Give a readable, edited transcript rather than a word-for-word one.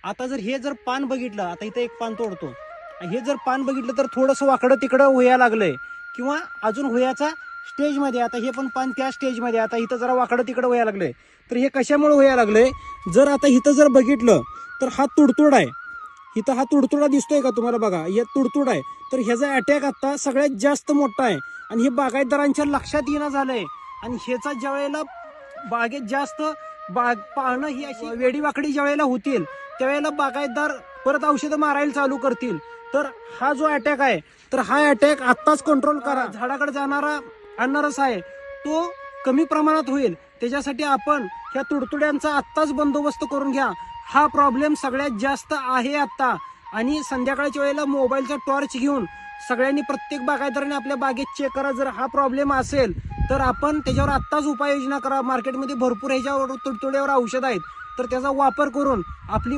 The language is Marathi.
आता जर पान बघितलं, आता इथं एक पान तोडतो, हे जर पान बघितलं तर थोडंसं वाकडं तिकडं व्हायला लागलंय किंवा अजून व्हायचा स्टेजमध्ये, आता हे पण पान त्या स्टेजमध्ये, आता इथं जरा वाकडं तिकडं व्हायला लागलंय. तर हे कशामुळे व्हायला लागलंय, जर आता इथं जर बघितलं तर हा तुडतुड आहे, इथं हा तुडतुडा दिसतोय का तुम्हाला, बघा हे तुडतुड आहे. तर ह्याचा अटॅक आता सगळ्यात जास्त मोठा आहे आणि हे बागायतदारांच्या लक्षात येणं झालंय. आणि ह्याचा ज्या वेळेला बागेत जास्त बाग पाहणं ही अशी वेडीवाकडी ज्या वेळेला होतील त्यावेळेला बागायतदार परत औषधं मारायला चालू करतील. तर हा जो अटॅक आहे, तर हा अटॅक आत्ताच कंट्रोल करा. झाडाकडे जाणारा अन्नरस आहे तो कमी प्रमाणात होईल, त्याच्यासाठी आपण ह्या तुडतुड्यांचा आत्ताच बंदोबस्त करून घ्या. हा प्रॉब्लेम सगळ्यात जास्त आहे आता. आणि संध्याकाळच्या वेळेला मोबाईलचा टॉर्च घेऊन सगळ्यांनी, प्रत्येक बागायतदाराने आपल्या बागेत चेक करा. जर हा प्रॉब्लेम असेल तर आपण त्याच्यावर आत्ताच उपाययोजना करा. मार्केटमध्ये भरपूर ह्याच्यावर तुडतुड्यावर औषध आहेत, तर त्याचा वापर करून आपली